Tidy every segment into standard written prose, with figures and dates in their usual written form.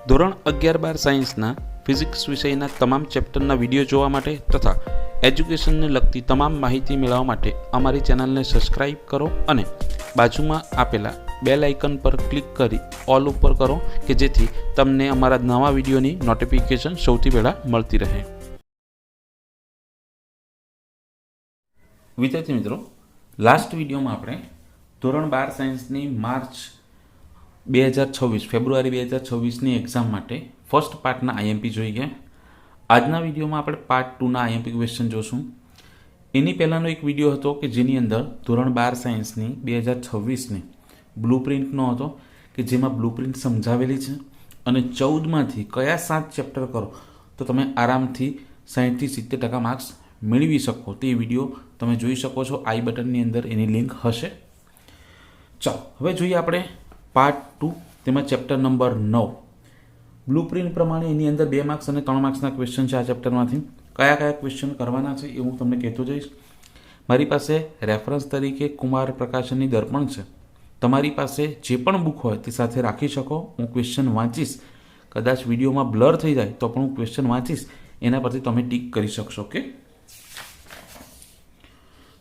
ધોરણ 11-12 સાયન્સના ફિઝિક્સ વિષયના તમામ ચેપ્ટરના વિડીયો જોવા માટે તથા એજ્યુકેશનને લગતી તમામ માહિતી મેળવવા માટે અમારી ચેનલને સબસ્ક્રાઇબ કરો અને બાજુમાં આપેલા બેલ આઇકન પર ક્લિક કરી ઓલ ઉપર કરો કે જેથી તમને અમારા નવા વિડીયોની નોટિફિકેશન સૌથી પહેલાં મળતી રહે. વિદ્યાર્થી મિત્રો, લાસ્ટ વિડીયોમાં આપણે ધોરણ 12 સાયન્સની માર્ચ 2026 ફેબ્રુઆરી 2026ની એક્ઝામ માટે ફર્સ્ટ પાર્ટના આઈએમપી જોઈ ગયા. આજના વિડીયોમાં આપણે પાર્ટ 2ના આઈએમપી ક્વેશ્ચન જોશું. એની પહેલાંનો એક વિડીયો હતો કે જેની અંદર ધોરણ 12 સાયન્સની 2026ની બ્લુપ્રિન્ટનો હતો કે જેમાં બ્લુપ્રિન્ટ સમજાવેલી છે અને 14માંથી કયા 7 ચેપ્ટર કરો તો તમે આરામથી 60થી 70% માર્ક્સ મેળવી શકો. તે વિડીયો તમે જોઈ શકો છો, આઈ બટનની અંદર એની લિંક હશે. ચાલો હવે જોઈએ આપણે પાર્ટ 2, તેમાં ચેપ્ટર નંબર 9 બ્લુપ્રિન્ટ પ્રમાણે એની અંદર 2 માર્ક્સ અને 3 માર્ક્સના ક્વેશ્ચન છે. આ ચેપ્ટરમાંથી કયા કયા ક્વેશ્ચન કરવાના છે એ હું તમને કહેતો જઈશ. મારી પાસે રેફરન્સ તરીકે કુમાર પ્રકાશનની દર્પણ છે. તમારી પાસે જે પણ બુક હોય તે સાથે રાખી શકો. હું ક્વેશ્ચન વાંચીશ, કદાચ વિડીયોમાં બ્લર થઈ જાય તો પણ હું ક્વેશ્ચન વાંચીશ, એના પરથી તમે ટીક કરી શકશો. ઓકે,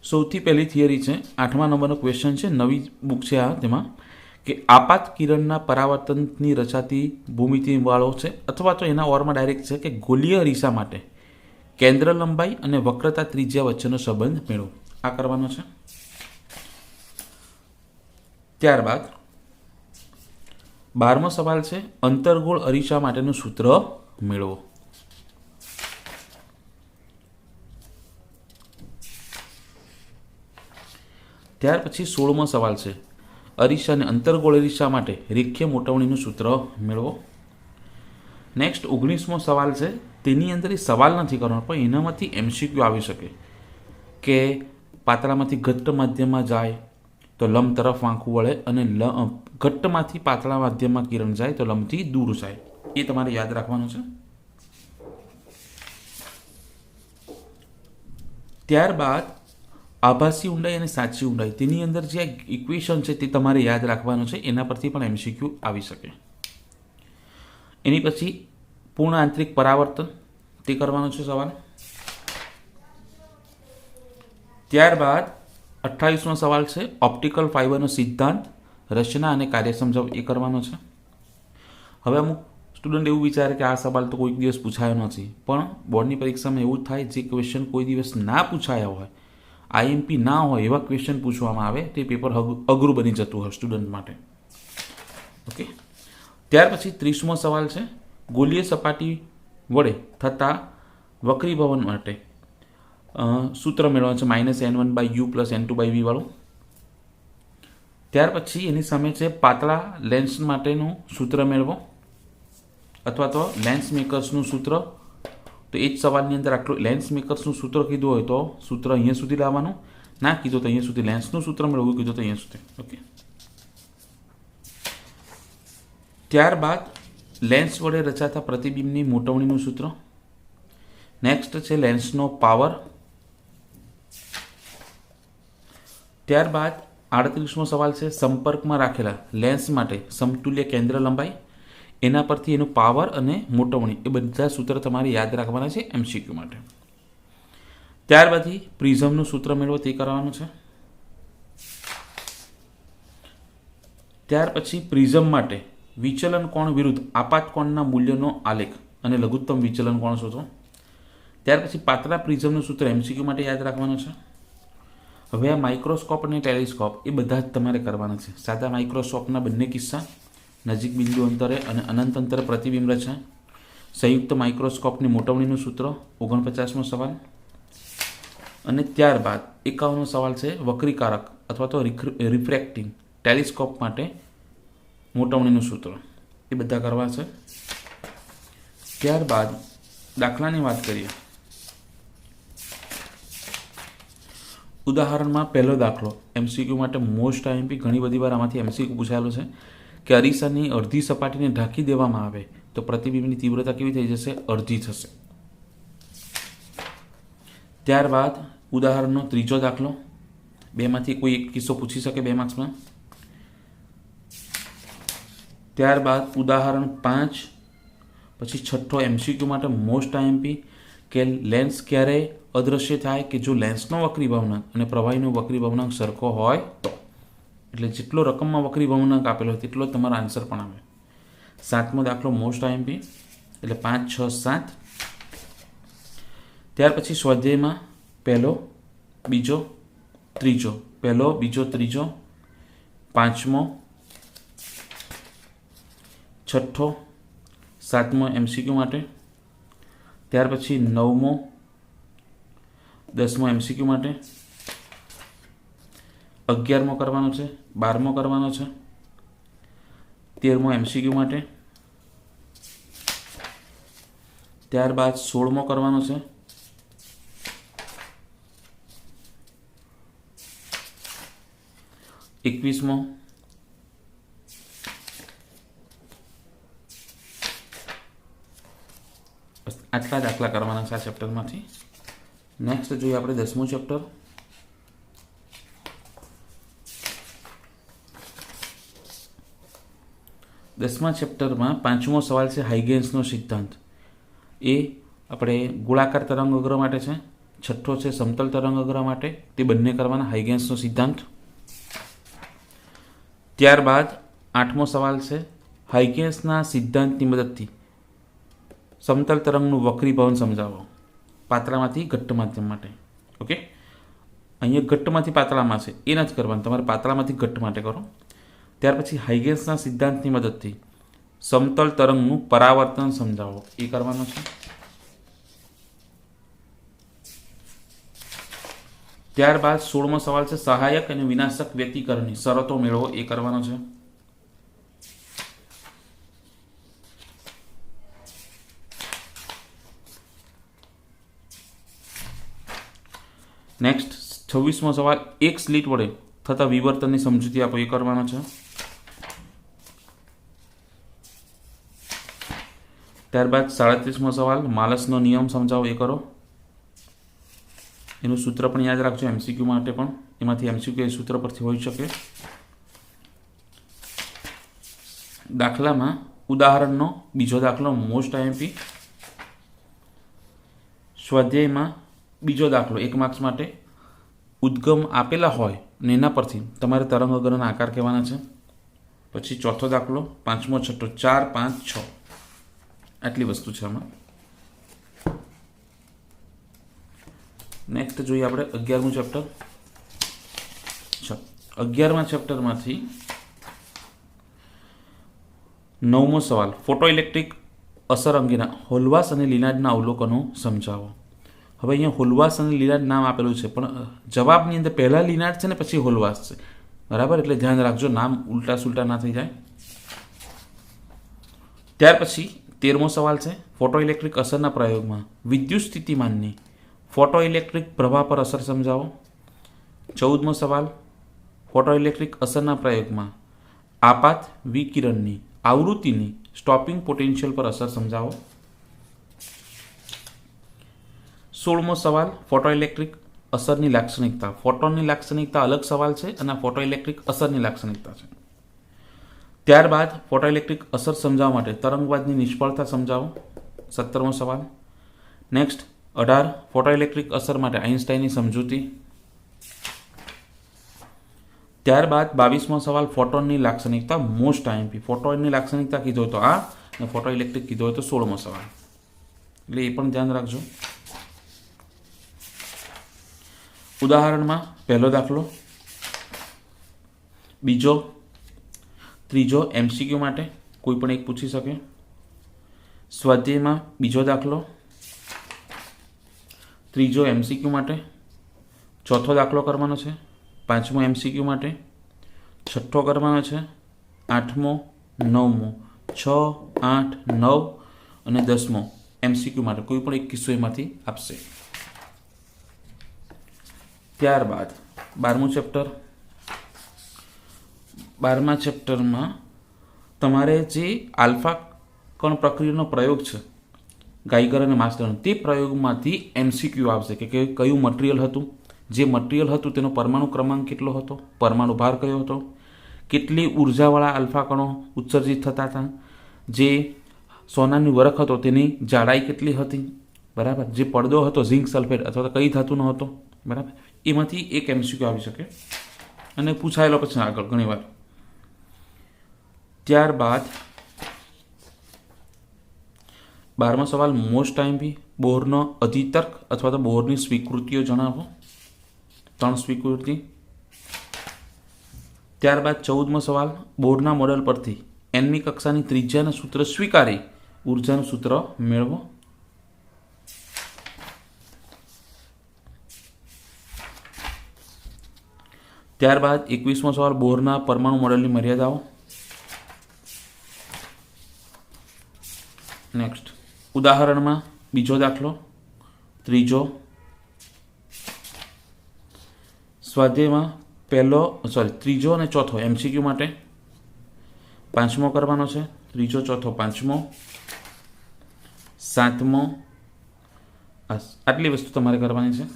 સૌથી પહેલી થિયરી છે, 8મા નંબરનો ક્વેશ્ચન છે, નવી બુક છે આ. તેમાં કે આપાત કિરણના પરાવર્તનની રચાતી ભૂમિતિવાળો છે અથવા તો એના ઓરમાં ડાયરેક્ટ છે કે ગોલીય અરીસા માટે કેન્દ્ર લંબાઈ અને વક્રતા ત્રિજ્યા વચ્ચેનો સંબંધ મેળવો. આ કરવાનો છે. ત્યારબાદ 12મો સવાલ છે, અંતર્ગોળ અરીસા માટેનું સૂત્ર મેળવો. ત્યાર પછી 16મો સવાલ છે, અરીસા અને અંતર્ગોળ અરીસા માટે રેખીય મોટવણીનું સૂત્ર મેળવો. નેક્સ્ટ 19મો સવાલ છે, તેની અંદર એ સવાલ નથી કરવાનો પણ એનામાંથી એમસીક્યુ આવી શકે કે પાતળામાંથી ઘટ્ટ માધ્યમમાં જાય તો લંબ તરફ વાંકું વળે અને ઘટ્ટમાંથી પાતળા માધ્યમમાં કિરણ જાય તો લંબથી દૂર જાય. એ તમારે યાદ રાખવાનું છે. ત્યારબાદ આભાસી ઊંડાઈ અને સાચી ઊંડાઈ, તેની અંદર જે ઇક્વેશન છે તે તમારે યાદ રાખવાનું છે. એના પરથી પણ એમસીક્યુ આવી શકે. એની પછી પૂર્ણ આંતરિક પરાવર્તન, તે કરવાનો છે સવાલ. ત્યારબાદ 28મો સવાલ છે, ઓપ્ટિકલ ફાઇબરનો સિદ્ધાંત, રચના અને કાર્ય સમજાવ, એ કરવાનો છે. હવે અમુક સ્ટુડન્ટ એવું વિચારે કે આ સવાલ તો કોઈક દિવસ પૂછાયો નથી, પણ બોર્ડની પરીક્ષામાં એવું થાય જે ક્વેશ્ચન કોઈ દિવસ ના પૂછાયા હોય, આઈએમપી ના હોય એવા ક્વેશ્ચન પૂછવામાં આવે તે પેપર અઘરું બની જતું હોય સ્ટુડન્ટ માટે. ઓકે, ત્યાર પછી 30મો સવાલ છે, ગોલીય સપાટી વડે થતા વક્રીભવન માટે સૂત્ર મેળવવાનું છે, -n1/u + n2/v વાળું. ત્યાર પછી એની સામે છે, પાતળા લેન્સ માટેનું સૂત્ર મેળવો અથવા તો લેન્સ મેકર્સનું સૂત્ર. તો એ જ સવાલની અંદર આટલું લેન્સ મેકર્સનું સૂત્ર કીધું હોય તો સૂત્ર અહીંયા સુધી લાવવાનું, ના કીધું તો અહીંયા સુધી લેન્સનું સૂત્ર મેળવવું, કીધું તો અહીંયા સુધી. ઓકે, ત્યારબાદ લેન્સ વડે રચાતા પ્રતિબિંબની મોટવણીનું સૂત્ર. નેક્સ્ટ છે લેન્સનો પાવર. ત્યારબાદ 38મો સવાલ છે, સંપર્કમાં રાખેલા લેન્સ માટે સમતુલ્ય કેન્દ્ર લંબાઈ, એના પરથી એનું પાવર અને મોટવણી, એ બધા સૂત્ર તમારે યાદ રાખવાના છે એમસીક્યુ માટે. ત્યારબાદ પ્રિઝમનું સૂત્ર મેળવો, તે કરવાનું છે. ત્યાર પછી પ્રિઝમ માટે વિચલન કોણ વિરુદ્ધ આપાત કોણના મૂલ્યનો આલેખ અને લઘુત્તમ વિચલન કોણ શોધો. ત્યાર પછી પાતળા પ્રિઝમનું સૂત્ર એમસીક્યુ માટે યાદ રાખવાનું છે. હવે આ માઇક્રોસ્કોપ અને ટેલિસ્કોપ એ બધા જ તમારે કરવાના છે. સાદા માઇક્રોસ્કોપના બંને કિસ્સા, નજીક બિંદુ અંતરે અને અનંત અંતરે પ્રતિબિંબ રચના. સંયુક્ત માઇક્રોસ્કોપની મોટવણીનું સૂત્ર, 49મો સવાલ. અને ત્યારબાદ 51મો સવાલ છે, વક્રીકારક અથવા તો રિફ્રેક્ટિંગ ટેલિસ્કોપ માટે મોટવણીનું સૂત્ર, એ બધા કરવા છે. ત્યારબાદ દાખલાની વાત કરીએ. ઉદાહરણમાં પહેલો દાખલો એમસીક્યુ માટે મોસ્ટ આઈએમપી, ઘણી બધી વાર આમાંથી એમસીક્યુ પૂછાયેલો છે કે અરીસાની અડધી સપાટીને ઢાંકી દેવામાં આવે તો પ્રતિબિંબની તીવ્રતા કેવી થઈ જશે? અડધી થશે. ત્યારબાદ ઉદાહરણનો ત્રીજો દાખલો, બેમાંથી કોઈ એક કિસ્સો પૂછી શકે 2 માર્ક્સમાં. ત્યારબાદ ઉદાહરણ 5 પછી છઠ્ઠો MCQ માટે મોસ્ટ આઈએમપી કે લેન્સ ક્યારે અદૃશ્ય થાય કે જો લેન્સનો વક્રી ભવનાંક અને પ્રવાહીનો વક્રી ભવનાંક સરખો હોય તો, એટલે જેટલો રકમમાં વક્રી ભવનાંક આપેલો હોય તેટલો તમારો આન્સર પણ આવે. સાતમો દાખલો મોસ્ટ આઈએમપી એટલે 5, 6, 7. ત્યાર પછી સ્વાધ્યાયમાં પહેલો, બીજો, ત્રીજો, પહેલો, બીજો, ત્રીજો, પાંચમો, છઠ્ઠો, સાતમો MCQ માટે. ત્યાર પછી નવમો, 10મો MCQ માટે, 11મો કરવાનો છે, 12મો કરવાનો છે, 13મો MCQ માટે, ત્યારબાદ 16મો કરવાનો છે, 21મો, આટલા દાખલા કરવાના છે આ ચેપ્ટરમાંથી. નેક્સ્ટ જોઈએ આપણે 10મું ચેપ્ટર. દસમા ચેપ્ટરમાં 5મો સવાલ છે હાઇગેન્સનો સિદ્ધાંત. એ આપણે ગોળાકાર તરંગ અગ્ર માટે છે. છઠ્ઠો છે સમતલ તરંગ અગ્ર માટે. તે બંને કરવાના હાઇગેન્સનો સિદ્ધાંત. ત્યારબાદ 8મો સવાલ છે હાઇગેન્સના સિદ્ધાંતની મદદથી સમતલ તરંગનું વક્રીભવન સમજાવો પાતળામાંથી ઘટ્ટ માધ્યમ માટે. ઓકે, અહીંયા ઘટ્ટમાંથી પાતળામાં છે એ નથી કરવાનું, તમારે પાતળામાંથી ઘટ્ટ માટે કરો. ત્યાર પછી હાઇગેન્સના સિદ્ધાંતની મદદથી સમતલ તરંગનું પરાવર્તન સમજાવો એ કરવાનો છે. ત્યારબાદ 16મો સવાલ છે સહાયક અને વિનાશક વ્યતિકરણની શરતો મેળવો એ કરવાનો છે. નેક્સ્ટ 26મો સવાલ એક સ્લિટ વડે થતા વિવર્તનની સમજૂતી આપો એ કરવાનો છે. ત્યારબાદ 37મો સવાલ માલસનો નિયમ સમજાવો એ કરો. એનું સૂત્ર પણ યાદ રાખજો MCQ માટે પણ, એમાંથી MCQ એ સૂત્ર પરથી હોઈ શકે. દાખલામાં ઉદાહરણનો બીજો દાખલો મોસ્ટ આઈએમપી. સ્વાધ્યાયમાં બીજો દાખલો 1 માર્ક્સ માટે. ઉદ્ગમ આપેલા હોય અને એના પરથી તમારે તરંગ અગ્રના આકાર કહેવાના છે. પછી ચોથો દાખલો, પાંચમો, છઠ્ઠો, 4, 5, 6 આટલી વસ્તુ છે આમાં. નેક્સ્ટ જોઈએ આપણે 11મું ચેપ્ટર. 11મા ચેપ્ટરમાંથી 9મો સવાલ ફોટો ઇલેક્ટ્રિક અસર અંગેના હોલવાસ અને લિનાર્ડના અવલોકનો સમજાવો. હવે અહીંયા હોલવાસ અને લિનાર્ડ નામ આપેલું છે, પણ જવાબની અંદર પહેલાં લિનાર્ડ છે ને પછી હોલવાસ છે, બરાબર? એટલે ધ્યાન રાખજો, નામ ઉલટા સુલટા ના થઈ જાય. ત્યાર પછી 13મો સવાલ છે ફોટો ઇલેક્ટ્રિક અસરના પ્રયોગમાં વિદ્યુત સ્થિતિમાનની ફોટો ઇલેક્ટ્રિક પ્રવાહ પર અસર સમજાવો. 14મો સવાલ ફોટો ઇલેક્ટ્રિક અસરના પ્રયોગમાં આપાત વિકિરણની આવૃત્તિની સ્ટોપિંગ પોટેન્શિયલ પર અસર સમજાવો. 16મો સવાલ ફોટો ઇલેક્ટ્રિક અસરની લાક્ષણિકતા. ફોટોનની લાક્ષણિકતા અલગ સવાલ છે અને ફોટો ઇલેક્ટ્રિક અસરની લાક્ષણિકતા છે. ત્યારબાદ ફોટો ઇલેક્ટ્રિક અસર સમજાવવા માટે તરંગવાદની નિષ્ફળતા સમજાવો. 17મો સવાલ. નેક્સ્ટ 18 ફોટો ઇલેક્ટ્રિક અસર માટે આઇન્સ્ટાઈનની સમજૂતી. ત્યારબાદ 22મો સવાલ ફોટોનની લાક્ષણિકતા મોસ્ટ આઈએમપી. ફોટોનની લાક્ષણિકતા કીધો હોય તો આ, અને ફોટો ઇલેક્ટ્રિક કીધો હોય તો 16મો સવાલ. એટલે એ પણ ધ્યાન રાખજો. ઉદાહરણમાં પહેલો દાખલો, બીજો, ત્રીજો MCQ માટે કોઈ પણ એક પૂછી શકે. સ્વાધ્યાયમાં બીજો દાખલો, ત્રીજો MCQ માટે, ચોથો દાખલો કરવાનો છે, પાંચમો MCQ માટે, છઠ્ઠો કરવાનો છે, 8મો, 9મો, 6, 8, 9 અને 10મો MCQ માટે કોઈ પણ એક કિસ્સો એમાંથી આપશે. ત્યારબાદ 12મું ચેપ્ટર. 12મા ચેપ્ટરમાં તમારે જે આલ્ફા કણ પ્રક્રિયાનો પ્રયોગ છે ગાઈગર અને માસ્ટરનો, તે પ્રયોગમાંથી MCQ આવશે કે કયું મટીરિયલ હતું, જે મટીરિયલ હતું તેનો પરમાણુ ક્રમાંક કેટલો હતો, પરમાણુ ભાર કયો હતો, કેટલી ઉર્જાવાળા આલ્ફા કણો ઉત્સર્જિત થતા હતા, જે સોનાની વરખ હતો તેની જાડાઈ કેટલી હતી, બરાબર. જે પડદો હતો ઝિંક સલ્ફેટ અથવા તો કઈ ધાતુનો હતો, બરાબર. એમાંથી એક MCQ આવી શકે અને પૂછાયેલો પછી આગળ ઘણીવાર. ત્યારબાદ 12મો સવાલ મોસ્ટ આઈએમપી, બોરનો અધિતર્ક અથવા તો બોરની સ્વીકૃતિઓ જણાવો. 3 સ્વીકૃતિ. ત્યારબાદ 14મો સવાલ બોરના મોડેલ પરથી nમી કક્ષાની ત્રિજ્યાના સૂત્ર સ્વીકારી ઉર્જાનું સૂત્ર મેળવો. ત્યારબાદ 21મો સવાલ બોરના પરમાણુ મોડેલની મર્યાદાઓ. નેક્સ્ટ ઉદાહરણમાં બીજો દાખલો, ત્રીજો. સ્વાધ્યાયમાં ત્રીજો અને ચોથો MCQ માટે 5મો કરવાનો છે, ત્રીજો, ચોથો, 5મો, 7મો. આટલી વસ્તુ તમારે કરવાની છે.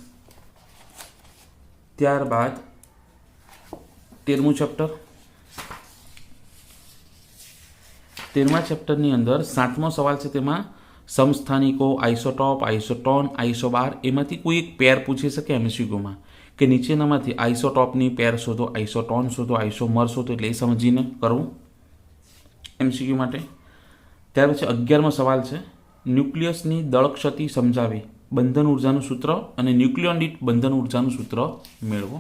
ત્યારબાદ 13મું ચેપ્ટર. 13મા ચેપ્ટરની અંદર 7મો સવાલ છે, તેમાં સમસ્થાનિકો, આઇસોટોપ, આઇસોટોન, આઇસોબાર એમાંથી કોઈ એક પેર પૂછી શકે MCQમાં કે નીચેનામાંથી આઇસોટોપની પેર શોધો, આઇસોટોન શોધો, આઇસોમર શોધો, એટલે એ સમજીને કરવું MCQ માટે. ત્યાર પછી 11મો સવાલ છે ન્યુક્લિયસની દળ ક્ષતિ સમજાવી બંધન ઉર્જાનું સૂત્ર અને ન્યુક્લિયોન દીઠ બંધન ઉર્જાનું સૂત્ર મેળવો.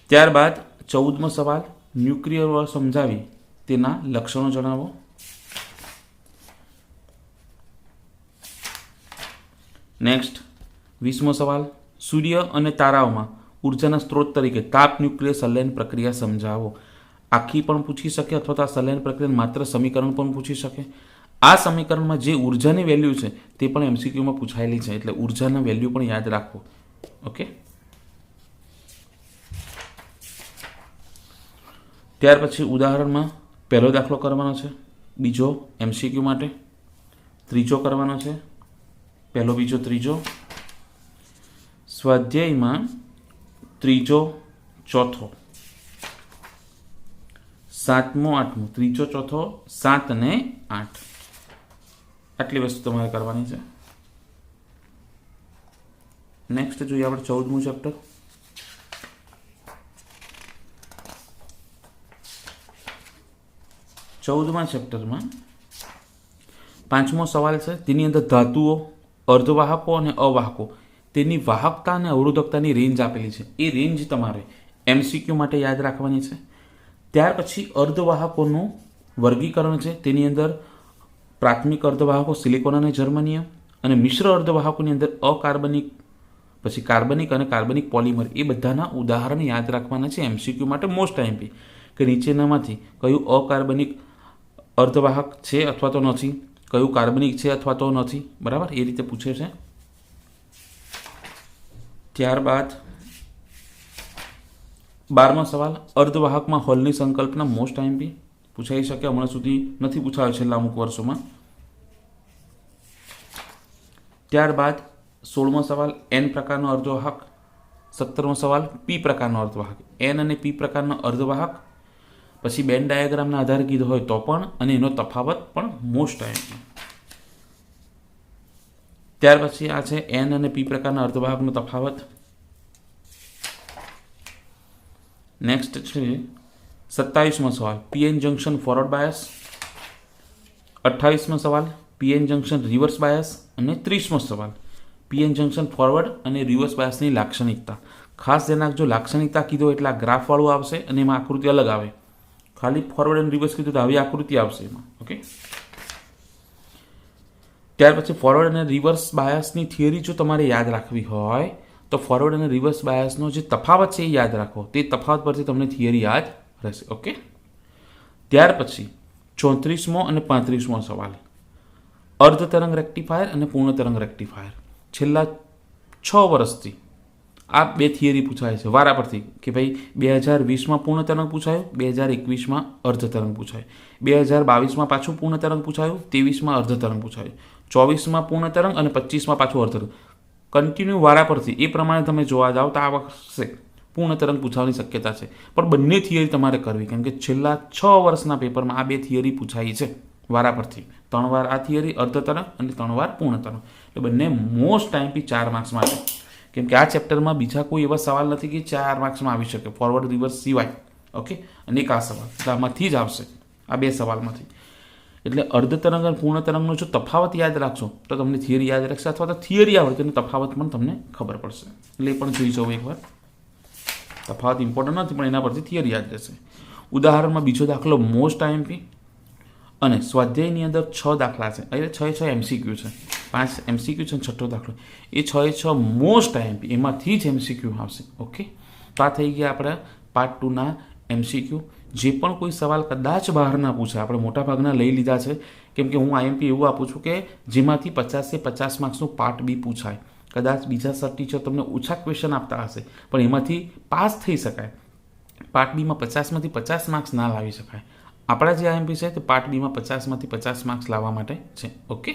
ત્યારબાદ 14મો સવાલ ન્યુક્લિયર સમજાવી તેના લક્ષણો જણાવો. નેક્સ્ટ 20મો સવાલ સૂર્ય અને તારાઓમાં ઉર્જાના સ્ત્રોત તરીકે તાપ ન્યુક્લિયર સંલયન પ્રક્રિયા સમજાવો. આખી પણ પૂછી શકે અથવા તો આ સંલયન પ્રક્રિયા માત્ર સમીકરણ પણ પૂછી શકે. આ સમીકરણમાં જે ઉર્જાની વેલ્યુ છે તે પણ MCQમાં પૂછાયેલી છે, એટલે ઉર્જાના વેલ્યુ પણ યાદ રાખવો. ઓકે. ત્યાર પછી ઉદાહરણમાં પહેલો દાખલો કરવાનો છે, બીજો MCQ માટે, ત્રીજો કરવાનો છે, પહેલો, બીજો, ત્રીજો. સ્વાધ્યાયમાં ત્રીજો, ચોથો, 7મો, 8મો, ત્રીજો, ચોથો, 7 અને 8 આટલી વસ્તુ તમારે કરવાની છે. નેક્સ્ટ જોઈએ આપણે 14મું ચેપ્ટર. 14મા ચેપ્ટરમાં 5મો સવાલ છે, તેની અંદર ધાતુઓ, અર્ધવાહકો અને અવાહકો તેની વાહકતા અને અવરોધકતાની રેન્જ આપેલી છે. એ રેન્જ તમારે MCQ માટે યાદ રાખવાની છે. ત્યાર પછી અર્ધવાહકોનું વર્ગીકરણ છે, તેની અંદર પ્રાથમિક અર્ધવાહકો સિલિકોન અને જર્મનિયમ અને મિશ્ર અર્ધવાહકોની અંદર અકાર્બનિક, પછી કાર્બનિક અને કાર્બનિક પોલિમર, એ બધાના ઉદાહરણ યાદ રાખવાના છે MCQ માટે મોસ્ટ આઈએમપી કે નીચેનામાંથી કયું અકાર્બનિક અર્ધવાહક છે અથવા તો નથી, કયું કાર્બનિક છે અથવા તો નથી, બરાબર, એ રીતે પૂછે છે. ત્યારબાદ 12મો સવાલ અર્ધવાહકમાં હોલની સંકલ્પના મોસ્ટ આઈએમપી પૂછાઈ શકે, હમણાં સુધી નથી પૂછાયો છેલ્લા અમુક વર્ષોમાં. ત્યારબાદ 16મો સવાલ N પ્રકારનો અર્ધવાહક. 17મો સવાલ P પ્રકારનો અર્ધવાહક. N અને P પ્રકારનો અર્ધવાહક પછી બેન ડાયાગ્રામના આધારે કીધો હોય તો પણ અને એનો તફાવત પણ મોસ્ટ આઈએમપી. ત્યાર પછી આ છે N અને P પ્રકારના અર્ધવાહકનો તફાવત. નેક્સ્ટ છે 27મો સવાલ PN જંક્શન ફોરવર્ડ બાયસ. 28મો સવાલ PN જંક્શન રિવર્સ બાયસ અને 30મો સવાલ PN જંક્શન ફોરવર્ડ અને રિવર્સ બાયસની લાક્ષણિકતા. ખાસ ધ્યાન રાખજો, લાક્ષણિકતા કીધો એટલે આ ગ્રાફ વાળું આવશે અને એમાં આકૃતિ અલગ આવે. ખાલી ફોરવર્ડ અને રિવર્સ કીધું તો આવી આકૃતિ આવશે એમાં. ઓકે. ત્યાર પછી ફોરવર્ડ અને રિવર્સ બાયસની થિયરી જો તમારે યાદ રાખવી હોય તો ફોરવર્ડ અને રિવર્સ બાયસનો જે તફાવત છે એ યાદ રાખો. તે તફાવત પરથી તમને થિયરી યાદ રહેશે. ઓકે. ત્યાર પછી 34મો અને 35મો સવાલ અર્ધ તરંગ રેક્ટિફાયર અને પૂર્ણ તરંગ રેક્ટિફાયર. છેલ્લા 6 વર્ષથી આ બે થિયરી પૂછાય છે વારા પરથી કે ભાઈ 2020માં પૂર્ણ તરંગ પૂછાયું, 2021માં અર્ધ તરંગ પૂછાયું, 2022માં પાછું પૂર્ણ તરંગ પૂછાયું, 23માં અર્ધ તરંગ પૂછાયું, 24માં પૂર્ણ તરંગ અને 25માં પાછું અર્ધ તરંગ. કન્ટિન્યુ વારા પરથી એ પ્રમાણે તમે જોવા જાઓ તો આ વર્ષે પૂર્ણ તરંગ પૂછવાની શક્યતા છે, પણ બંને થિયરી તમારે કરવી, કેમ કે છેલ્લા 6 વર્ષના પેપરમાં આ 2 થિયરી પૂછાઈ છે વારા પરથી. 3 વાર આ થિયરી અર્ધ તરંગ અને 3 વાર પૂર્ણ તરંગ, એટલે બંને મોસ્ટ ટાઈમથી 4 માર્ક્સ માટે. કેમ કે આ ચેપ્ટરમાં બીજા કોઈ એવા સવાલ નથી કે 4 માર્ક્સમાં આવી શકે, ફોરવર્ડ રિવર્સ સિવાય. ઓકે, અને એક આ સવાલ, એટલે આમાંથી જ આવશે, આ 2 સવાલમાંથી. એટલે અર્ધ તરંગ અને પૂર્ણ તરંગનો જો તફાવત યાદ રાખશો તો તમને થિયરી યાદ રાખશે, અથવા તો થિયરી આવડે તેનો તફાવત પણ તમને ખબર પડશે. એટલે એ પણ જોઈ જવું એકવાર. તફાવત ઇમ્પોર્ટન્ટ નથી, પણ એના પરથી થિયરી યાદ રહેશે. ઉદાહરણમાં બીજો દાખલો મોસ્ટ આઈએમપી, અને સ્વાધ્યાયની અંદર 6 દાખલા છે, એટલે 6 MCQ છે, 5 MCQ છે અને 6 દાખલો. એ 6 મોસ્ટ આઈએમપી, એમાંથી જ MCQ આવશે. ઓકે, તો આ થઈ ગયા આપણા પાર્ટ 2ના MCQ. જે પણ કોઈ સવાલ કદાચ બહાર ના પૂછે, આપણે મોટાભાગના લઈ લીધા છે, કેમ કે હું આઈએમપી એવું આપું છું કે જેમાંથી 50 માર્ક્સનું પાર્ટ બી પૂછાય. કદાચ બીજા સર ટીચર તમને ઓછા ક્વેશ્ચન આપતા હશે, પણ એમાંથી પાસ થઈ શકાય. પાર્ટ બીમાં 50માંથી 50 માર્ક્સ ના લાવી શકાય. આપણા જે આઈએમપી છે તે પાર્ટ બીમાં 50માંથી 50 માર્ક્સ લાવવા માટે છે. ઓકે.